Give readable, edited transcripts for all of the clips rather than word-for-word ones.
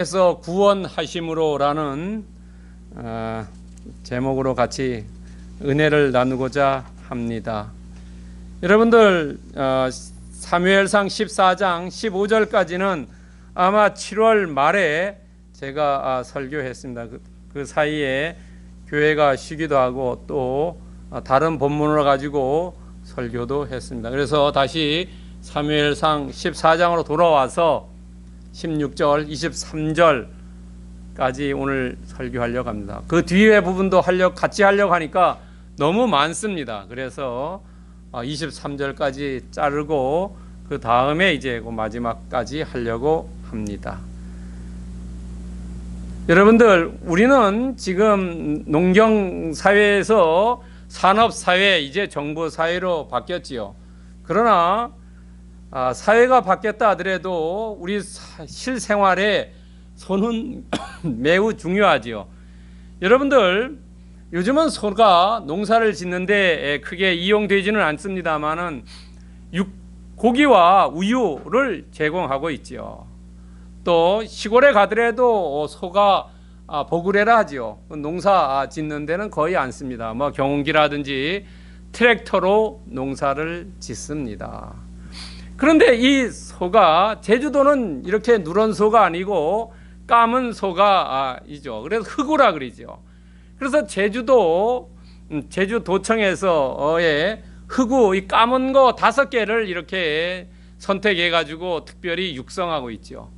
그래서 구원하심으로라는 제목으로 같이 은혜를 나누고자 합니다. 여러분들 사무엘상 14장 15절까지는 아마 7월 말에 제가 설교했습니다. 그 사이에 교회가 쉬기도 하고 또 다른 본문을 가지고 설교도 했습니다. 그래서 다시 사무엘상 14장으로 돌아와서 16절, 23절까지 오늘 설교하려고 합니다. 그 뒤에 부분도 같이 하려고 하니까 너무 많습니다. 그래서 23절까지 자르고 그 다음에 이제 그 마지막까지 하려고 합니다. 여러분들, 우리는 지금 농경사회에서 산업사회, 이제 정보사회로 바뀌었지요. 그러나 사회가 바뀌었다 하더라도 우리 실생활에 소는 매우 중요하지요. 여러분들, 요즘은 소가 농사를 짓는데 크게 이용되지는 않습니다만은 고기와 우유를 제공하고 있지요. 또 시골에 가더라도 소가 보그레라 하지요. 농사 짓는 데는 거의 안 씁니다. 경운기라든지 트랙터로 농사를 짓습니다. 그런데 이 소가, 제주도는 이렇게 누런 소가 아니고 까만 소가 이죠. 그래서 흑우라 그러죠. 그래서 제주도청에서의 흑우, 이 까만 거 5개를 이렇게 선택해 가지고 특별히 육성하고 있죠.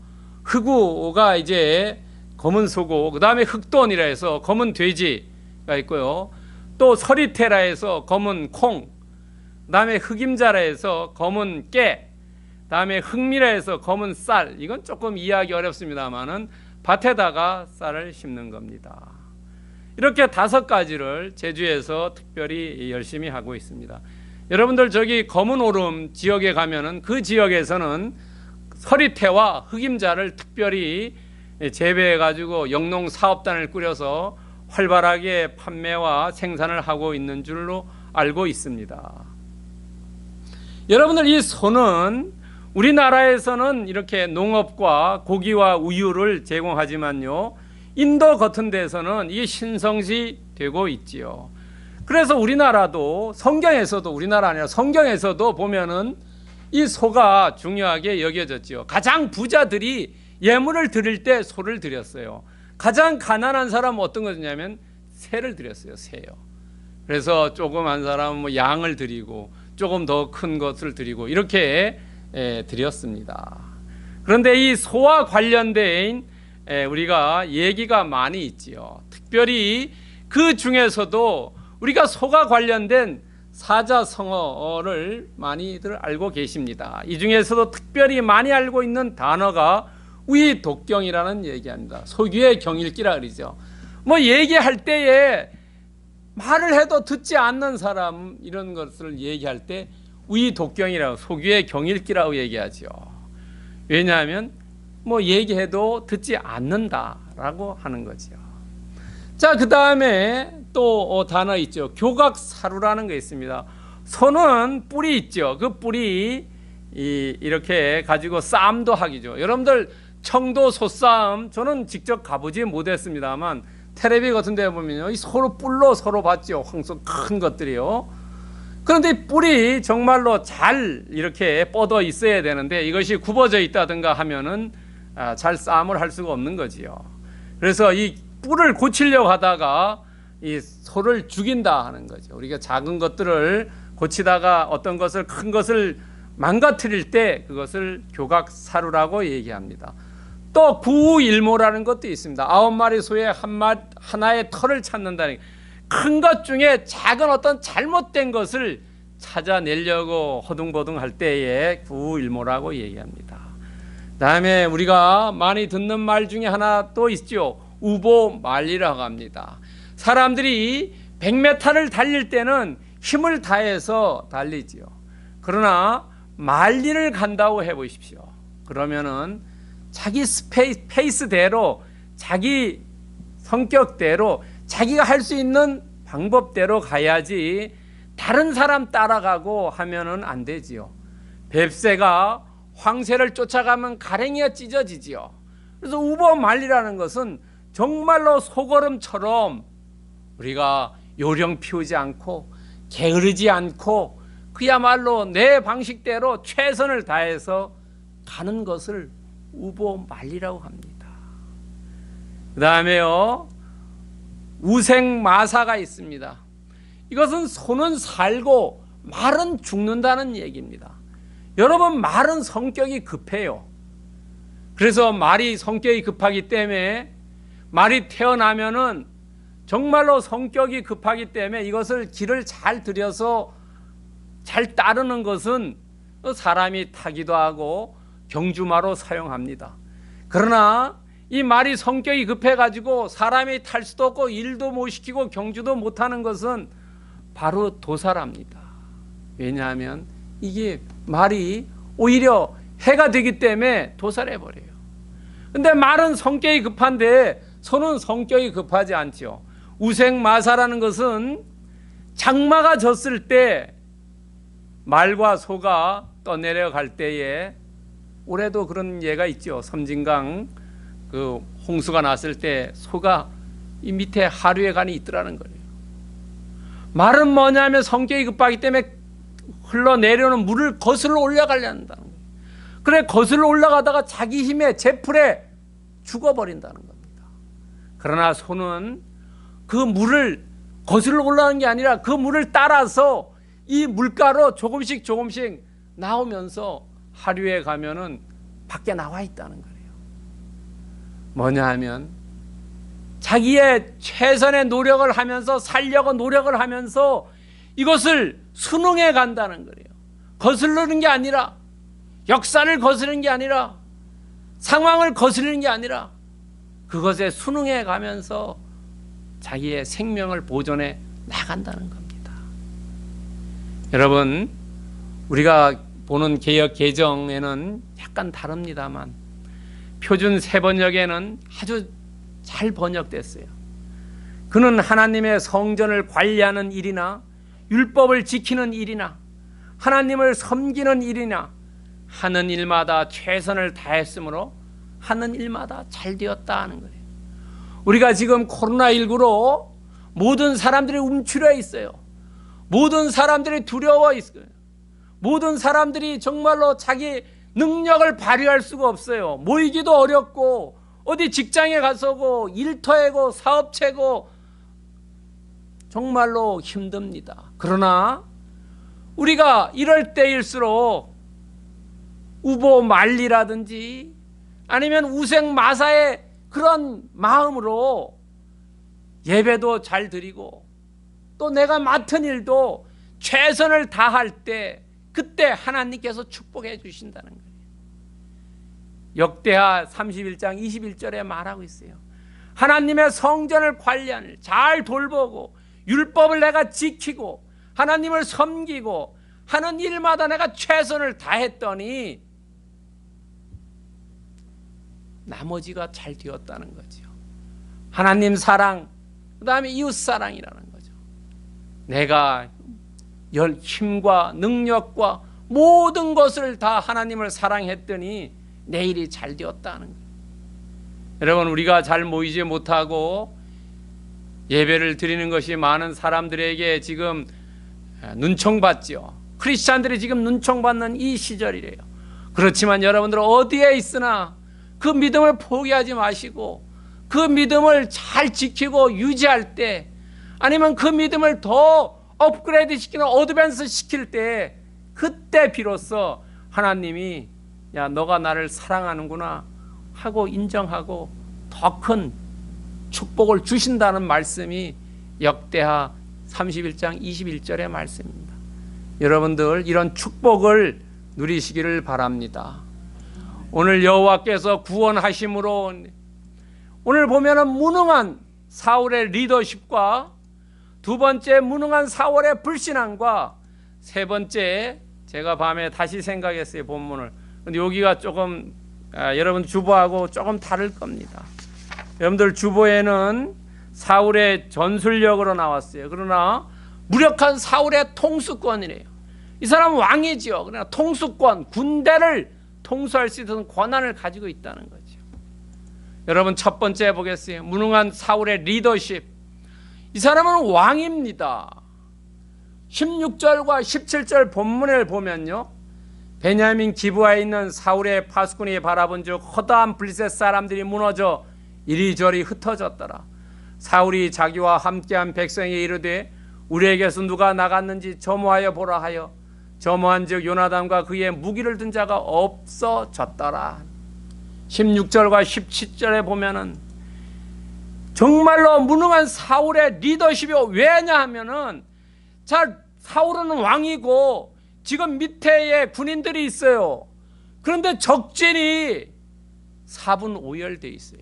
흑우가 이제 검은 소고, 그 다음에 흑돈이라 해서 검은 돼지가 있고요. 또 서리태라 해서 검은 콩, 그 다음에 흑임자라 해서 검은 깨, 다음에 흑미라 해서 검은 쌀. 이건 조금 이해하기 어렵습니다만은 밭에다가 쌀을 심는 겁니다. 이렇게 5가지를 제주에서 특별히 열심히 하고 있습니다. 여러분들, 저기 검은 오름 지역에 가면은 그 지역에서는 서리태와 흑임자를 특별히 재배해 가지고 영농 사업단을 꾸려서 활발하게 판매와 생산을 하고 있는 줄로 알고 있습니다. 여러분들, 이 소는 우리나라에서는 이렇게 농업과 고기와 우유를 제공하지만요, 인도 같은 데서는 이게 신성시 되고 있지요. 그래서 우리나라도 성경에서도, 우리나라 아니라 성경에서도 보면은 이 소가 중요하게 여겨졌지요. 가장 부자들이 예물을 드릴 때 소를 드렸어요. 가장 가난한 사람은 어떤 것이냐면 새를 드렸어요. 새요. 그래서 조그만 사람은 양을 드리고 조금 더 큰 것을 드리고 이렇게 드렸습니다. 그런데 이 소와 관련된 우리가 얘기가 많이 있지요. 특별히 그 중에서도 우리가 소가 관련된 사자성어를 많이들 알고 계십니다. 이 중에서도 특별히 많이 알고 있는 단어가 위독경이라는 얘기합니다. 소귀의 경읽기라 그러죠. 얘기할 때에 말을 해도 듣지 않는 사람, 이런 것을 얘기할 때 위독경이라고, 소귀의 경읽기라고 얘기하죠. 왜냐하면 얘기해도 듣지 않는다라고 하는 거죠. 자, 그 다음에 또 단어 있죠. 교각사루라는 게 있습니다. 소는 뿔이 있죠. 그 뿔이 이렇게 가지고 싸움도 하기죠. 여러분들, 청도 소싸움 저는 직접 가보지 못했습니다만 텔레비 같은 데 보면요, 이 서로 뿔로 서로 봤죠. 황소 큰 것들이요. 그런데 뿔이 정말로 잘 이렇게 뻗어 있어야 되는데 이것이 굽어져 있다든가 하면은 잘 싸움을 할 수가 없는 거지요. 그래서 이 뿔을 고치려고 하다가 이 소를 죽인다 하는 거죠. 우리가 작은 것들을 고치다가 어떤 것을, 큰 것을 망가뜨릴 때 그것을 교각사루라고 얘기합니다. 또 구일모라는 것도 있습니다. 9마리 소에 하나의 털을 찾는다는, 큰 것 중에 작은 어떤 잘못된 것을 찾아내려고 허둥버둥할 때에 구일모라고 얘기합니다. 그 다음에 우리가 많이 듣는 말 중에 하나 또 있죠. 우보말리라고 합니다. 사람들이 100m를 달릴 때는 힘을 다해서 달리지요. 그러나 말리를 간다고 해보십시오. 그러면은 자기 페이스대로, 자기 성격대로, 자기가 할 수 있는 방법대로 가야지 다른 사람 따라가고 하면은 안 되지요. 뱁새가 황새를 쫓아가면 가랭이가 찢어지지요. 그래서 우보말리라는 것은 정말로 소거름처럼 우리가 요령 피우지 않고 게으르지 않고 그야말로 내 방식대로 최선을 다해서 가는 것을 우보말리라고 합니다. 그 다음에요, 우생마사가 있습니다. 이것은 손은 살고 말은 죽는다는 얘기입니다. 여러분, 말은 성격이 급해요. 그래서 말이 성격이 급하기 때문에 말이 태어나면은 정말로 성격이 급하기 때문에 이것을 길을 잘 들여서 잘 따르는 것은 사람이 타기도 하고 경주마로 사용합니다. 그러나 이 말이 성격이 급해가지고 사람이 탈 수도 없고 일도 못 시키고 경주도 못하는 것은 바로 도사랍니다. 왜냐하면 이게 말이 오히려 해가 되기 때문에 도살해 버려요. 근데 말은 성격이 급한데 소는 성격이 급하지 않지요. 우생마사라는 것은 장마가 졌을 때 말과 소가 떠내려갈 때에, 올해도 그런 예가 있죠. 섬진강 그 홍수가 났을 때 소가 이 밑에 하류에 간이 있더라는 거예요. 말은 뭐냐면 성격이 급하기 때문에 흘러내려오는 물을 거슬러 올라가려는 거예요. 그래 거슬러 올라가다가 자기 힘에 제풀에 죽어버린다는 겁니다. 그러나 소는 그 물을 거슬러 올라가는 게 아니라 그 물을 따라서 이 물가로 조금씩 나오면서 하류에 가면은 밖에 나와 있다는 거예요. 뭐냐 하면 자기의 최선의 노력을 하면서 살려고 노력을 하면서 이것을 순응해 간다는 거예요. 거스르는 게 아니라, 역사를 거스르는 게 아니라, 상황을 거스르는 게 아니라 그것에 순응해 가면서 자기의 생명을 보존해 나간다는 겁니다. 여러분, 우리가 보는 개역 개정에는 약간 다릅니다만 표준 세번역에는 아주 잘 번역됐어요. 그는 하나님의 성전을 관리하는 일이나 율법을 지키는 일이나 하나님을 섬기는 일이나 하는 일마다 최선을 다했으므로 하는 일마다 잘 되었다 하는 거예요. 우리가 지금 코로나19로 모든 사람들이 움츠려 있어요. 모든 사람들이 두려워 있어요. 모든 사람들이 정말로 자기 능력을 발휘할 수가 없어요. 모이기도 어렵고 어디 직장에 가서고 일터에고 사업체고 정말로 힘듭니다. 그러나 우리가 이럴 때일수록 우보말리라든지 아니면 우생마사의 그런 마음으로 예배도 잘 드리고 또 내가 맡은 일도 최선을 다할 때 그때 하나님께서 축복해 주신다는 거예요. 역대하 31장 21절에 말하고 있어요. 하나님의 성전을 관리하는 일, 잘 돌보고 율법을 내가 지키고 하나님을 섬기고 하는 일마다 내가 최선을 다했더니 나머지가 잘 되었다는 거죠. 하나님 사랑, 그 다음에 이웃 사랑이라는 거죠. 내가 힘과 능력과 모든 것을 다 하나님을 사랑했더니 내 일이 잘 되었다는 거예요. 여러분, 우리가 잘 모이지 못하고 예배를 드리는 것이 많은 사람들에게 지금 눈총받죠. 크리스찬들이 지금 눈총받는 이 시절이래요. 그렇지만 여러분들 어디에 있으나 그 믿음을 포기하지 마시고 그 믿음을 잘 지키고 유지할 때, 아니면 그 믿음을 더 업그레이드 시키는 어드밴스 시킬 때, 그때 비로소 하나님이 야, 너가 나를 사랑하는구나 하고 인정하고 더 큰 축복을 주신다는 말씀이 역대하 31장 21절의 말씀입니다. 여러분들 이런 축복을 누리시기를 바랍니다. 오늘 여호와께서 구원하심으로 오늘 보면은 무능한 사울의 리더십과 두 번째 무능한 사울의 불신앙과 세 번째, 제가 밤에 다시 생각했어요, 본문을. 근데 여기가 조금 여러분 주보하고 조금 다를 겁니다. 여러분들 주보에는 사울의 전술력으로 나왔어요. 그러나 무력한 사울의 통수권이래요. 이 사람은 왕이지요. 그러나 통수권, 군대를 통수할 수 있는 권한을 가지고 있다는 거죠. 여러분 첫 번째 보겠어요. 무능한 사울의 리더십. 이 사람은 왕입니다. 16절과 17절 본문을 보면요, 베냐민 기브아에 있는 사울의 파수꾼이 바라본즉 허다한 블레셋 사람들이 무너져 이리저리 흩어졌더라. 사울이 자기와 함께한 백성에게 이르되 우리에게서 누가 나갔는지 점호하여 보라 하여 점호한즉 요나단과 그의 무기를 든 자가 없어졌더라. 16절과 17절에 보면은 정말로 무능한 사울의 리더십이, 왜냐하면은 자, 사울은 왕이고 지금 밑에에 군인들이 있어요. 그런데 적진이 4분 5열 돼 있어요.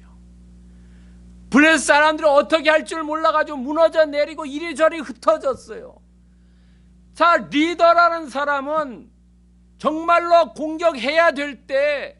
블레셋 사람들이 어떻게 할 줄 몰라가지고 무너져 내리고 이리저리 흩어졌어요. 자, 리더라는 사람은 정말로 공격해야 될 때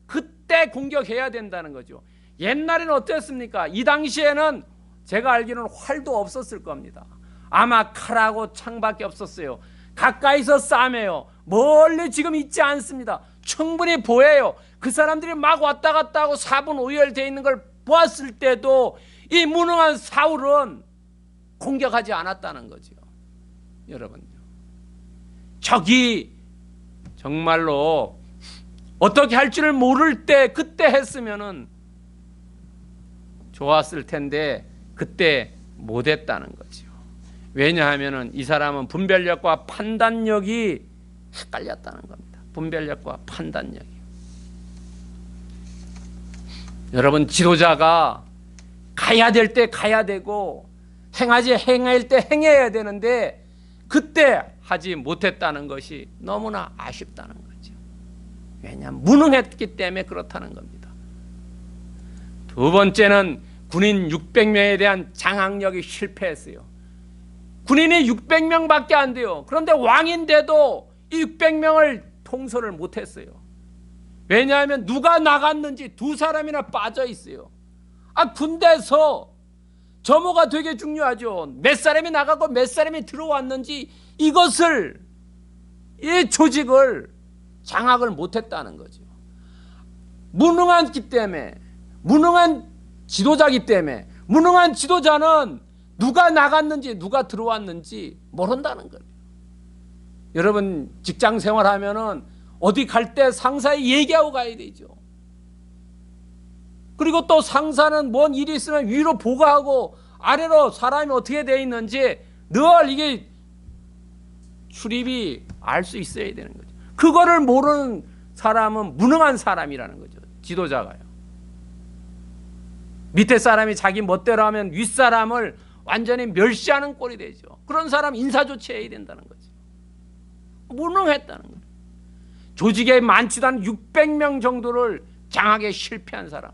그때 공격해야 된다는 거죠. 옛날에는 어땠습니까? 이 당시에는 제가 알기로는 활도 없었을 겁니다. 아마 칼하고 창밖에 없었어요. 가까이서 싸매요. 멀리 지금 있지 않습니다. 충분히 보여요. 그 사람들이 막 왔다 갔다 하고 4분 5열 되어 있는 걸 보았을 때도 이 무능한 사울은 공격하지 않았다는 거죠. 여러분요, 적이 정말로 어떻게 할 줄을 모를 때 그때 했으면은 좋았을 텐데 그때 못했다는 거죠. 왜냐하면은 이 사람은 분별력과 판단력이 헷갈렸다는 겁니다. 분별력과 판단력이. 여러분, 지도자가 가야 될 때 가야 되고 행할 때 행해야 되는데 그때 하지 못했다는 것이 너무나 아쉽다는 거죠. 왜냐하면 무능했기 때문에 그렇다는 겁니다. 두 번째는 군인 600명에 대한 장악력이 실패했어요. 군인이 600명밖에 안 돼요. 그런데 왕인데도 이 600명을 통솔을 못했어요. 왜냐하면 누가 나갔는지 두 사람이나 빠져 있어요. 군대에서 점호가 되게 중요하죠. 몇 사람이 나가고 몇 사람이 들어왔는지 이것을, 이 조직을 장악을 못했다는 거죠. 무능하기 때문에, 무능한 지도자기 때문에, 무능한 지도자는 누가 나갔는지 누가 들어왔는지 모른다는 거예요. 여러분, 직장 생활하면은 어디 갈 때 상사에 얘기하고 가야 되죠. 그리고 또 상사는 뭔 일이 있으면 위로 보고하고 아래로 사람이 어떻게 되어 있는지 늘 이게 출입이 알 수 있어야 되는 거죠. 그거를 모르는 사람은 무능한 사람이라는 거죠. 지도자가요. 밑에 사람이 자기 멋대로 하면 윗사람을 완전히 멸시하는 꼴이 되죠. 그런 사람 인사 조치해야 된다는 거죠. 무능했다는 거죠. 조직에 많지도 않은 600명 정도를 장악에 실패한 사람,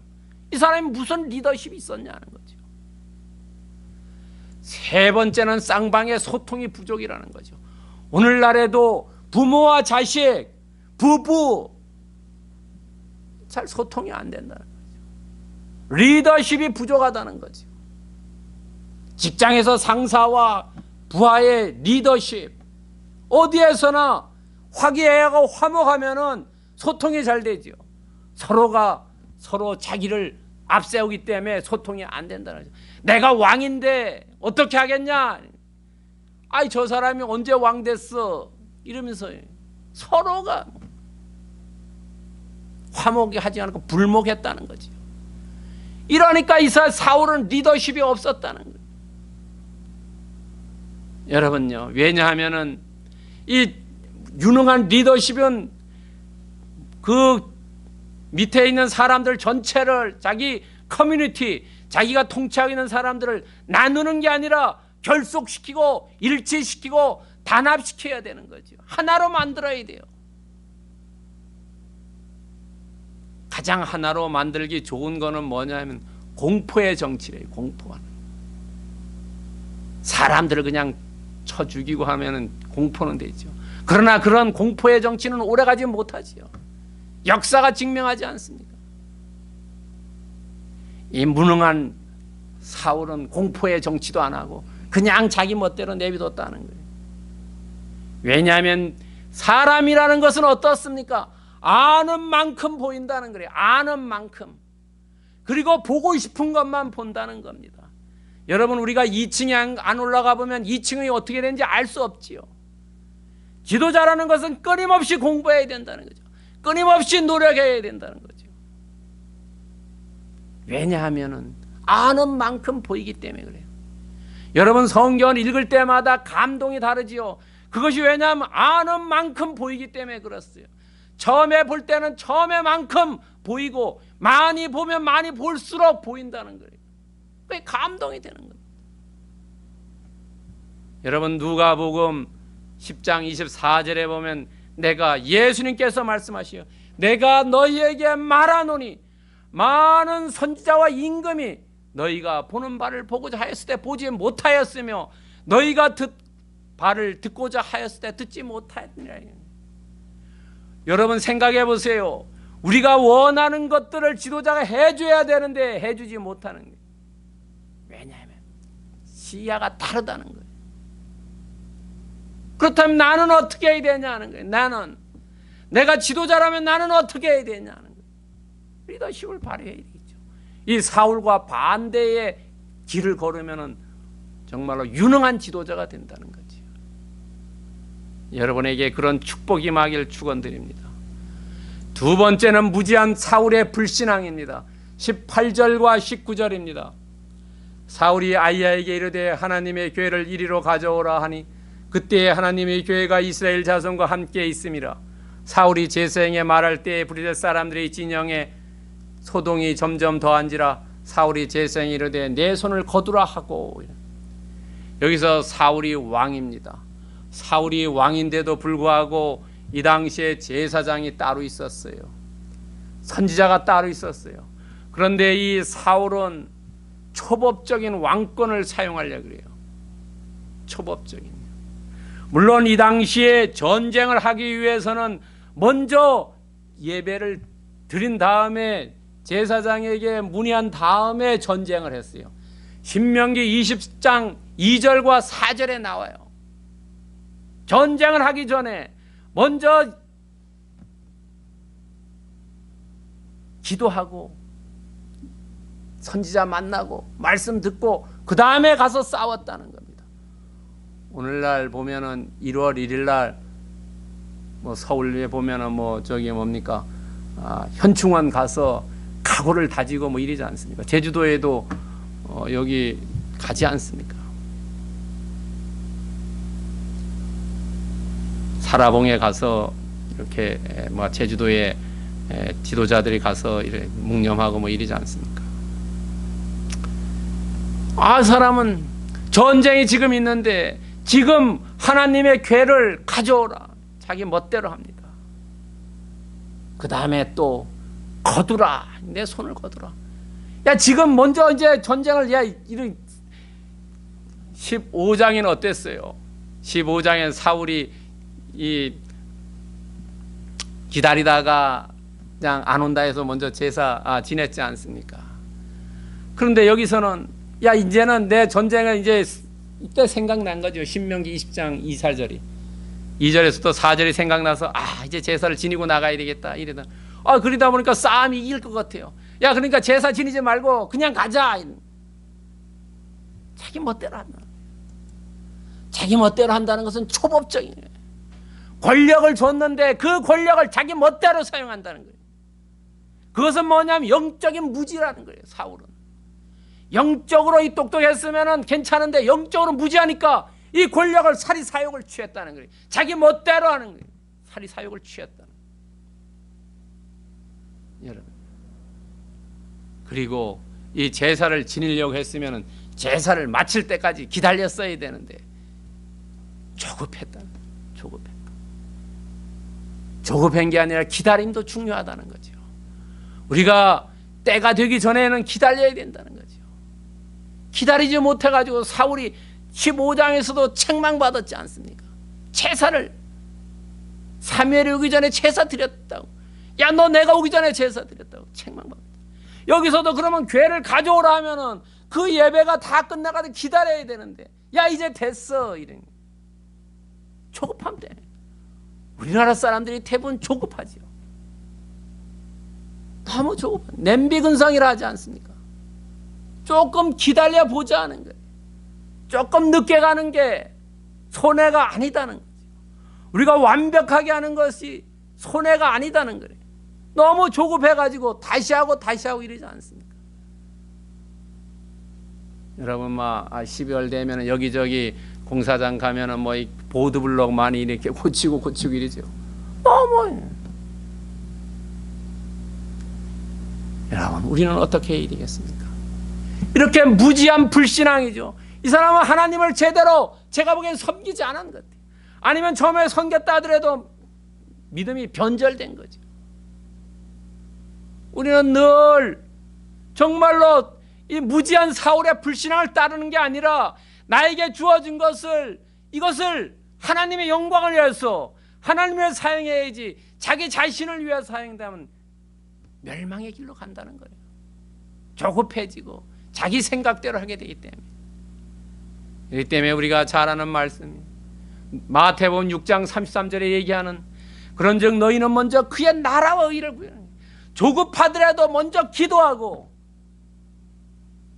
이 사람이 무슨 리더십이 있었냐는 거죠. 세 번째는 쌍방의 소통이 부족이라는 거죠. 오늘날에도 부모와 자식, 부부 잘 소통이 안 된다는 거죠. 리더십이 부족하다는 거죠. 직장에서 상사와 부하의 리더십, 어디에서나 화기애애하고 화목하면은 소통이 잘 되죠. 서로가 서로 자기를 앞세우기 때문에 소통이 안 된다는 거죠. 내가 왕인데 어떻게 하겠냐? 저 사람이 언제 왕 됐어? 이러면서 서로가 화목하지 않고 불목했다는 거죠. 이러니까 이 사울은 리더십이 없었다는 거예요. 여러분요, 왜냐하면은 이 유능한 리더십은 그 밑에 있는 사람들 전체를, 자기 커뮤니티, 자기가 통치하고 있는 사람들을 나누는 게 아니라 결속시키고 일치시키고 단합시켜야 되는 거죠. 하나로 만들어야 돼요. 가장 하나로 만들기 좋은 거는 뭐냐면 공포의 정치래요. 공포하는. 사람들을 그냥 쳐 죽이고 하면은 공포는 되죠. 그러나 그런 공포의 정치는 오래가지 못하지요. 역사가 증명하지 않습니까? 이 무능한 사울은 공포의 정치도 안 하고 그냥 자기 멋대로 내비뒀다는 거예요. 왜냐하면 사람이라는 것은 어떻습니까? 아는 만큼 보인다는 거예요. 아는 만큼. 그리고 보고 싶은 것만 본다는 겁니다. 여러분, 우리가 2층에 안 올라가 보면 2층이 어떻게 되는지 알 수 없지요. 지도자라는 것은 끊임없이 공부해야 된다는 거죠. 끊임없이 노력해야 된다는 거죠. 왜냐하면 아는 만큼 보이기 때문에 그래요. 여러분, 성경을 읽을 때마다 감동이 다르지요. 그것이 왜냐하면 아는 만큼 보이기 때문에 그렇어요. 처음에 볼 때는 처음에만큼 보이고 많이 보면 많이 볼수록 보인다는 거예요. 그게 감동이 되는 겁니다. 여러분, 누가복음 10장 24절에 보면 내가, 예수님께서 말씀하시오, 내가 너희에게 말하노니 많은 선지자와 임금이 너희가 보는 바를 보고자 하였을 때 보지 못하였으며 너희가 바를 듣고자 하였을 때 듣지 못하였느니라. 여러분, 생각해 보세요. 우리가 원하는 것들을 지도자가 해줘야 되는데 해주지 못하는 거예요. 왜냐하면 시야가 다르다는 거예요. 그렇다면 나는 어떻게 해야 되냐는 거예요. 내가 지도자라면 나는 어떻게 해야 되냐는 거예요. 리더십을 발휘해야 되겠죠. 이 사울과 반대의 길을 걸으면 정말로 유능한 지도자가 된다는 거죠. 여러분에게 그런 축복이 임하길 축원드립니다. 두 번째는 무지한 사울의 불신앙입니다. 18절과 19절입니다. 사울이 아히야에게 이르되 하나님의 교회를 이리로 가져오라 하니 그때에 하나님의 교회가 이스라엘 자손과 함께 있음이라. 사울이 제사장에 말할 때에 브리스 사람들의 진영에 소동이 점점 더한지라. 사울이 제사장에 이르되 내 손을 거두라 하고. 여기서 사울이 왕입니다. 사울이 왕인데도 불구하고 이 당시에 제사장이 따로 있었어요. 선지자가 따로 있었어요. 그런데 이 사울은 초법적인 왕권을 사용하려고 그래요. 초법적인. 물론 이 당시에 전쟁을 하기 위해서는 먼저 예배를 드린 다음에 제사장에게 문의한 다음에 전쟁을 했어요. 신명기 20장 2절과 4절에 나와요. 전쟁을 하기 전에 먼저 기도하고 선지자 만나고 말씀 듣고 그 다음에 가서 싸웠다는 겁니다. 오늘날 보면은 1월 1일 날 뭐 서울에 보면은 뭐 저기 뭡니까 현충원 가서 각오를 다지고 뭐 이러지 않습니까? 제주도에도 여기 가지 않습니까? 사라봉에 가서 이렇게 뭐 제주도에 지도자들이 가서 이렇게 묵념하고 뭐 이러지 않습니까? 사람은 전쟁이 지금 있는데 지금 하나님의 궤를 가져오라. 자기 멋대로 합니다. 그 다음에 또 거두라. 내 손을 거두라. 야, 지금 먼저 이제 전쟁을, 이런 15장에는 어땠어요? 15장엔 사울이 기다리다가 그냥 안 온다 해서 먼저 제사 지냈지 않습니까? 그런데 여기서는 이제는 내 전쟁을 이때 생각난 거죠. 신명기 20장 2절이 2절에서도 4절이 생각나서 이제 제사를 지니고 나가야 되겠다 이러다 그러다 보니까 싸움이 이길 것 같아요. 그러니까 제사 지니지 말고 그냥 가자. 자기 멋대로 한다. 자기 멋대로 한다는 것은 초법적이에요. 권력을 줬는데 그 권력을 자기 멋대로 사용한다는 거예요. 그것은 뭐냐면 영적인 무지라는 거예요. 사울은 영적으로 똑똑했으면 괜찮은데 영적으로 무지하니까 이 권력을 사리사욕을 취했다는 거예요. 자기 멋대로 하는 거예요. 사리사욕을 취했다는 거예요. 여러분, 그리고 이 제사를 지니려고 했으면 제사를 마칠 때까지 기다렸어야 되는데 조급했다는 거예요. 조급한 게 아니라 기다림도 중요하다는 거죠. 우리가 때가 되기 전에는 기다려야 된다는 거죠. 기다리지 못해가지고 사울이 15장에서도 책망받았지 않습니까? 제사를 사무엘이 오기 전에 제사 드렸다고. 너 내가 오기 전에 제사 드렸다고 책망받았다. 여기서도 그러면 궤를 가져오라 하면은 그 예배가 다 끝나가도 기다려야 되는데 이제 됐어 이런 조급함 때문에 우리나라 사람들이 대부분 조급하죠. 너무 조급해. 냄비근성이라 하지 않습니까? 조금 기다려 보자 하는 거예요. 조금 늦게 가는 게 손해가 아니다는 거죠. 우리가 완벽하게 하는 것이 손해가 아니다는 거예요. 너무 조급해가지고 다시 하고 이러지 않습니까? 여러분, 12월 되면 여기저기 공사장 가면은 이 보드블록 많이 이렇게 고치고 이러죠. 너무. 여러분, 우리는 어떻게 해야 되겠습니까? 이렇게 무지한 불신앙이죠. 이 사람은 하나님을 제대로 제가 보기엔 섬기지 않은 것 같아요. 아니면 처음에 섬겼다 하더라도 믿음이 변절된 거죠. 우리는 늘 정말로 이 무지한 사울의 불신앙을 따르는 게 아니라 나에게 주어진 이것을 하나님의 영광을 위해서 하나님을 사용해야지, 자기 자신을 위해 사용되면 멸망의 길로 간다는 거예요. 조급해지고 자기 생각대로 하게 되기 때문에. 그렇기 때문에 우리가 잘 아는 말씀이 마태복음 6장 33절에 얘기하는, 그런즉 너희는 먼저 그의 나라와 의를 구하라. 조급하더라도 먼저 기도하고.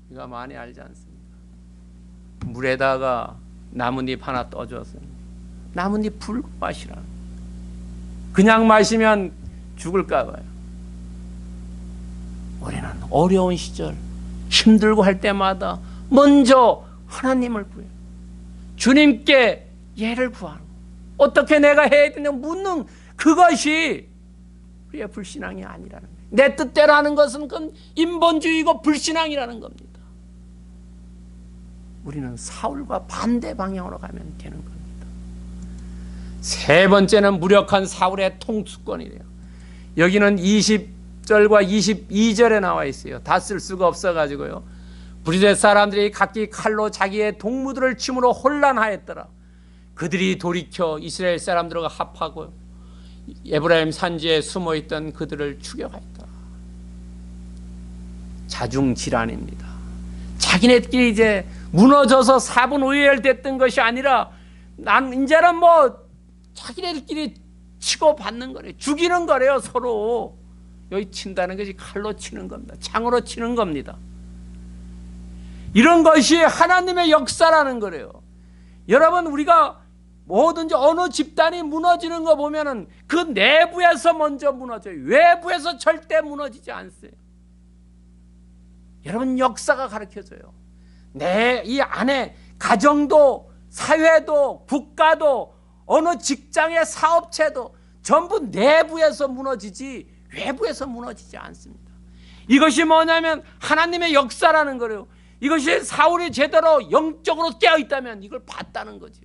우리가 많이 알지 않습니까? 물에다가 나뭇잎 하나 떠줘서 나뭇잎 불고 마시라. 그냥 마시면 죽을까 봐요. 우리는 어려운 시절, 힘들고 할 때마다 먼저 하나님을 구해요. 주님께 예를 구하는 거. 어떻게 내가 해야 되냐 묻는 그것이 우리의 불신앙이 아니라는 거예요. 내 뜻대로 하는 것은 그건 인본주의고 불신앙이라는 겁니다. 우리는 사울과 반대 방향으로 가면 되는 겁니다. 세 번째는 무력한 사울의 통수권이래요. 여기는 20절과 22절에 나와 있어요. 다 쓸 수가 없어가지고요. 브리데 사람들이 각기 칼로 자기의 동무들을 침으로 혼란하였더라. 그들이 돌이켜 이스라엘 사람들과 합하고 에브라임 산지에 숨어있던 그들을 추격하였더라. 자중질환입니다. 자기네들끼리 이제 무너져서 사분오열됐던 것이 아니라 이제는 자기네들끼리 치고받는 거래요. 죽이는 거래요. 서로. 여기 친다는 것이 칼로 치는 겁니다. 창으로 치는 겁니다. 이런 것이 하나님의 역사라는 거래요. 여러분, 우리가 뭐든지 어느 집단이 무너지는 거 보면은 그 내부에서 먼저 무너져요. 외부에서 절대 무너지지 않어요. 여러분, 역사가 가르쳐줘요. 이 안에 가정도, 사회도, 국가도, 어느 직장의 사업체도 전부 내부에서 무너지지 외부에서 무너지지 않습니다. 이것이 뭐냐면 하나님의 역사라는 거예요. 이것이 사울이 제대로 영적으로 깨어있다면 이걸 봤다는 거죠.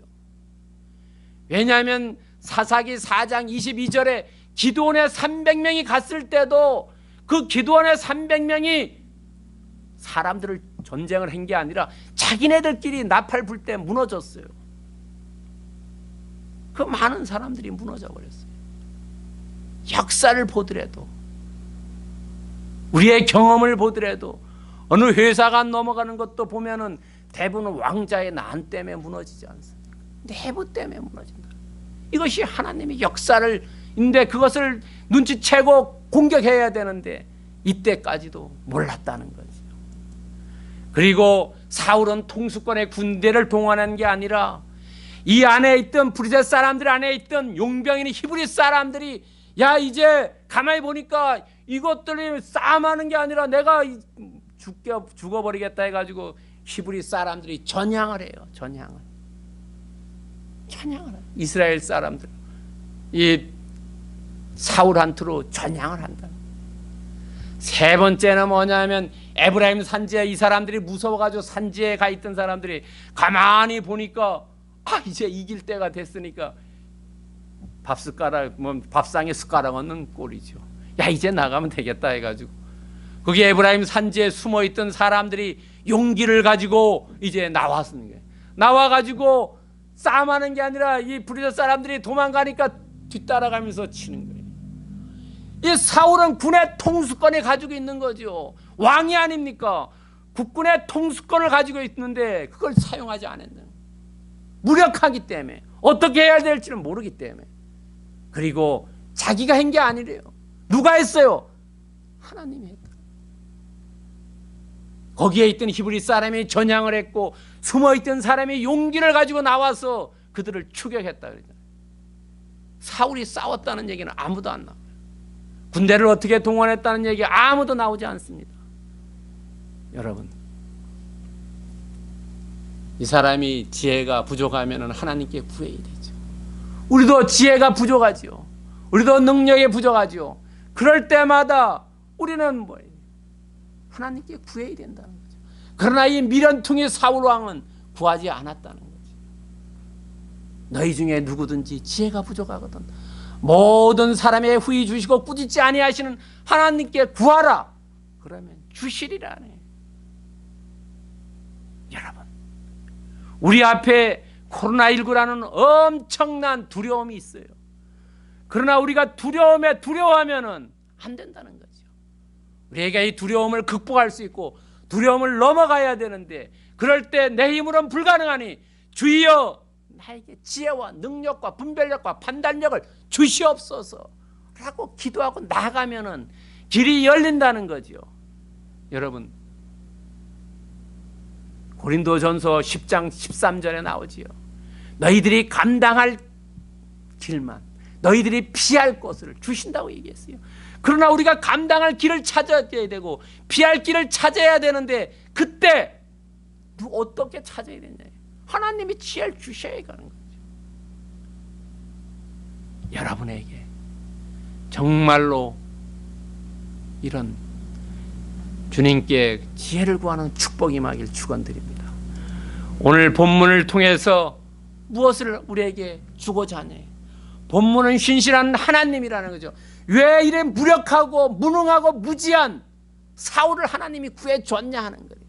왜냐하면 사사기 4장 22절에 기드온의 300명이 갔을 때도 그 기드온의 300명이 사람들을 전쟁을 한 게 아니라 자기네들끼리 나팔 불 때 무너졌어요. 그 많은 사람들이 무너져 버렸어요. 역사를 보더라도, 우리의 경험을 보더라도, 어느 회사가 넘어가는 것도 보면은 대부분 왕자의 난 때문에 무너지지 않습니까? 내부 때문에 무너진다. 이것이 하나님의 역사를 인데 그것을 눈치채고 공격해야 되는데 이때까지도 몰랐다는 거죠. 그리고 사울은 통수권의 군대를 동원한 게 아니라 이 안에 있던 브리셋 사람들 안에 있던 용병이니 히브리 사람들이 이제 가만히 보니까 이것들이 싸움하는 게 아니라 내가 죽어버리겠다 해가지고 히브리 사람들이 전향을 해요. 전향을 해요. 이스라엘 사람들 이 사울한테로 전향을 한다. 세 번째는 뭐냐면 에브라임 산지에 이 사람들이 무서워가지고 산지에 가 있던 사람들이 가만히 보니까 이제 이길 때가 됐으니까 밥상에 숟가락 얹는 꼴이죠. 이제 나가면 되겠다 해가지고 거기 에브라임 산지에 숨어있던 사람들이 용기를 가지고 이제 나왔습니다. 나와가지고 싸움하는 게 아니라 이 브리스 사람들이 도망가니까 뒤따라가면서 치는 거예요. 이 사울은 군의 통수권을 가지고 있는 거죠. 왕이 아닙니까? 국군의 통수권을 가지고 있는데 그걸 사용하지 않았는, 무력하기 때문에 어떻게 해야 될지는 모르기 때문에. 그리고 자기가 한 게 아니래요. 누가 했어요? 하나님이 했다. 거기에 있던 히브리 사람이 전향을 했고 숨어있던 사람이 용기를 가지고 나와서 그들을 추격했다 그러잖아요. 사울이 싸웠다는 얘기는 아무도 안 나와요. 군대를 어떻게 동원했다는 얘기 아무도 나오지 않습니다. 여러분, 이 사람이 지혜가 부족하면 하나님께 구해야 되죠. 우리도 지혜가 부족하죠. 우리도 능력이 부족하죠. 그럴 때마다 우리는 뭐예요? 하나님께 구해야 된다는 거죠. 그러나 이 미련퉁이 사울 왕은 구하지 않았다는 거죠. 너희 중에 누구든지 지혜가 부족하거든 모든 사람의 후히 주시고 꾸짖지 아니하시는 하나님께 구하라. 그러면 주시리라네. 여러분, 우리 앞에 코로나19라는 엄청난 두려움이 있어요. 그러나 우리가 두려워하면은 안 된다는 거죠. 우리에게 이 두려움을 극복할 수 있고 두려움을 넘어가야 되는데, 그럴 때 내 힘으로는 불가능하니 주여 나에게 지혜와 능력과 분별력과 판단력을 주시옵소서 라고 기도하고 나가면은 길이 열린다는 거죠. 여러분, 고린도전서 10장 13절에 나오지요. 너희들이 감당할 길만, 너희들이 피할 것을 주신다고 얘기했어요. 그러나 우리가 감당할 길을 찾아야 되고 피할 길을 찾아야 되는데, 그때 어떻게 찾아야 되냐? 하나님이 지혜를 주셔야 하는 거죠. 여러분에게 정말로 이런 주님께 지혜를 구하는 축복이 임하길 축원드립니다. 오늘 본문을 통해서 무엇을 우리에게 주고자 하냐? 본문은 신실한 하나님이라는 거죠. 왜 이래 무력하고 무능하고 무지한 사울을 하나님이 구해줬냐 하는 거예요.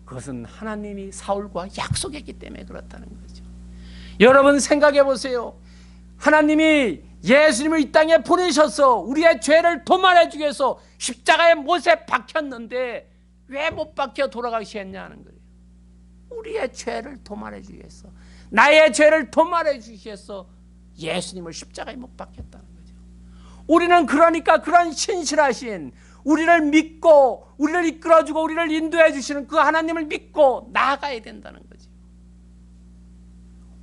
그것은 하나님이 사울과 약속했기 때문에 그렇다는 거죠. 여러분 생각해 보세요. 하나님이 예수님을 이 땅에 보내셔서 우리의 죄를 도말해 주기 위해서 십자가에 못에 박혔는데 왜 못 박혀 돌아가시겠냐 하는 거예요. 우리의 죄를 도말해 주기 위해서, 나의 죄를 도말해 주기 위해서 예수님을 십자가에 못 박혔다는 거죠. 우리는 그러니까 그런 신실하신, 우리를 믿고 우리를 이끌어주고 우리를 인도해 주시는 그 하나님을 믿고 나아가야 된다는 거죠.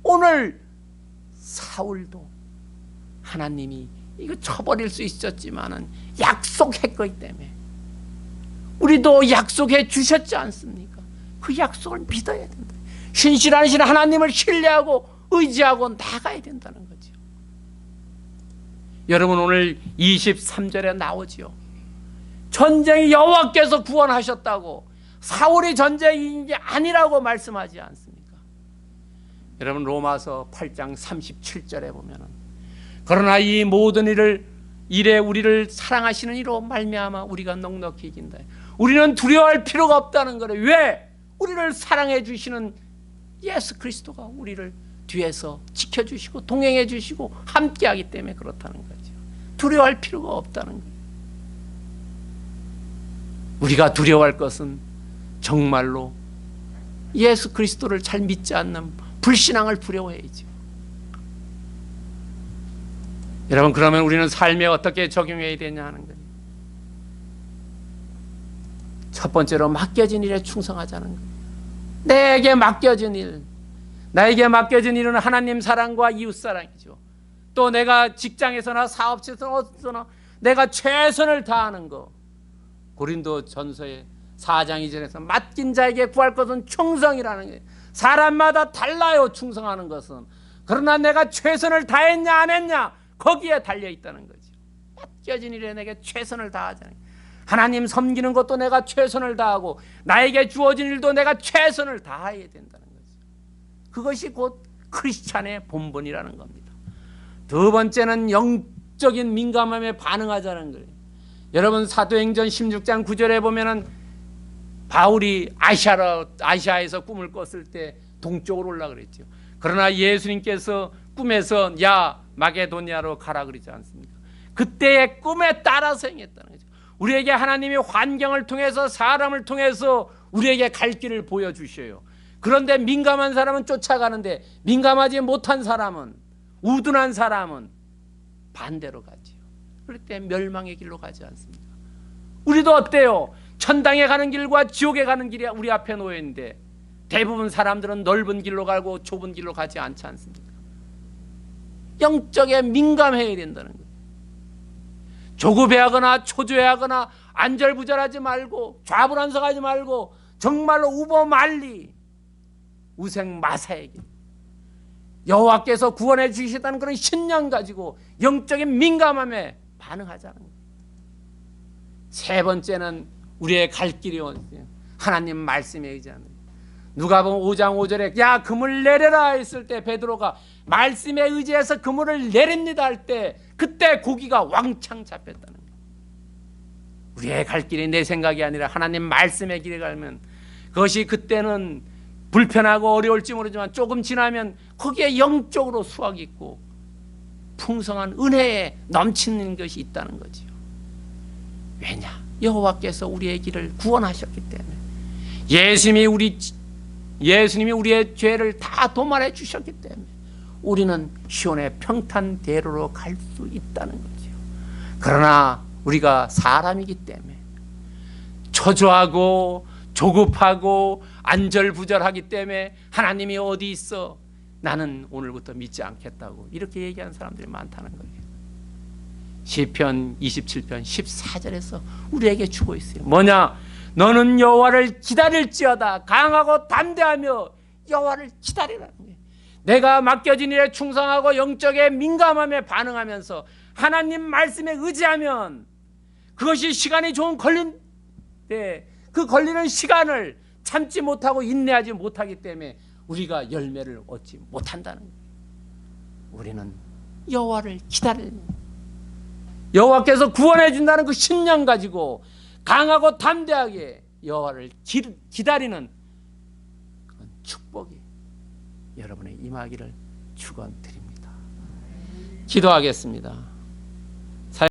오늘 사울도 하나님이 이거 쳐버릴 수 있었지만은 약속했기 때문에 우리도 약속해 주셨지 않습니까? 그 약속을 믿어야 된다. 신실하신 하나님을 신뢰하고 의지하고 나가야 된다는 거죠. 여러분, 오늘 23절에 나오지요. 전쟁이 여호와께서 구원하셨다고, 사울이 전쟁인 게 아니라고 말씀하지 않습니까? 여러분, 로마서 8장 37절에 보면은, 그러나 이 모든 일에 우리를 사랑하시는 이로 말미암아 우리가 넉넉히 이긴다. 우리는 두려워할 필요가 없다는 거예요. 왜? 우리를 사랑해 주시는 예수 그리스도가 우리를 뒤에서 지켜주시고 동행해 주시고 함께하기 때문에 그렇다는 거죠. 두려워할 필요가 없다는 거예요. 우리가 두려워할 것은 정말로 예수 그리스도를 잘 믿지 않는 불신앙을 두려워해야죠. 여러분, 그러면 우리는 삶에 어떻게 적용해야 되냐 하는 거예요. 첫 번째로 맡겨진 일에 충성하자는 거예요. 내게 맡겨진 일, 나에게 맡겨진 일은 하나님 사랑과 이웃 사랑이죠. 또 내가 직장에서나 사업체에서나 어디서나 내가 최선을 다하는 거. 고린도 전서의 4장 2절에서 맡긴 자에게 구할 것은 충성이라는 거예요. 사람마다 달라요, 충성하는 것은. 그러나 내가 최선을 다했냐 안 했냐, 거기에 달려있다는 거죠. 맡겨진 일에 내게 최선을 다하자는 거예요. 하나님 섬기는 것도 내가 최선을 다하고 나에게 주어진 일도 내가 최선을 다해야 된다는 거죠. 그것이 곧 크리스찬의 본분이라는 겁니다. 두 번째는 영적인 민감함에 반응하자는 거예요. 여러분, 사도행전 16장 9절에 보면은 바울이 아시아에서 꿈을 꿨을 때 동쪽으로 올라 그랬죠. 그러나 예수님께서 꿈에서 야 마게도니아로 가라 그러지 않습니까? 그때의 꿈에 따라서 행했다는 거죠. 우리에게 하나님이 환경을 통해서 사람을 통해서 우리에게 갈 길을 보여주셔요. 그런데 민감한 사람은 쫓아가는데 민감하지 못한 사람은, 우둔한 사람은 반대로 가지요. 그럴 때 멸망의 길로 가지 않습니까? 우리도 어때요? 천당에 가는 길과 지옥에 가는 길이 우리 앞에 놓여 있는데 대부분 사람들은 넓은 길로 가고 좁은 길로 가지 않지 않습니까? 영적에 민감해야 된다는 거예요. 조급해하거나 초조해하거나 안절부절하지 말고 좌불안석하지 말고 정말로 우보말리 우생마사에게 여호와께서 구원해 주시겠다는 그런 신념 가지고 영적인 민감함에 반응하자는 거예요. 세 번째는 우리의 갈 길이 하나님 말씀에 의지하는 거예요. 누가복음 5장 5절에 야 그물 내려라 했을 때 베드로가 말씀에 의지해서 그물을 내립니다 할 때 그때 고기가 왕창 잡혔다는 거예요. 우리의 갈 길이 내 생각이 아니라 하나님 말씀의 길에 가면 그것이 그때는 불편하고 어려울지 모르지만 조금 지나면 거기에 영적으로 수확이 있고 풍성한 은혜에 넘치는 것이 있다는 거지요. 왜냐? 여호와께서 우리의 길을 구원하셨기 때문에 예수님이 우리의 죄를 다 도말해 주셨기 때문에 우리는 시온의 평탄대로로 갈 수 있다는 거지요. 그러나 우리가 사람이기 때문에 초조하고 조급하고 안절부절하기 때문에 하나님이 어디 있어? 나는 오늘부터 믿지 않겠다고 이렇게 얘기하는 사람들이 많다는 거예요. 시편 27편 14절에서 우리에게 주고 있어요. 뭐냐? 너는 여호와를 기다릴지어다 강하고 담대하며 여호와를 기다리라는 거예요. 내가 맡겨진 일에 충성하고 영적에 민감함에 반응하면서 하나님 말씀에 의지하면 그것이 시간이 좀 걸린데 그 걸리는 시간을 참지 못하고 인내하지 못하기 때문에 우리가 열매를 얻지 못한다는 거예요. 우리는 여호와를 기다리는 거예요. 여호와께서 구원해 준다는 그 신념 가지고 강하고 담대하게 여호와를 기다리는 그런 축복이 여러분의 임하기를 축원드립니다. 기도하겠습니다.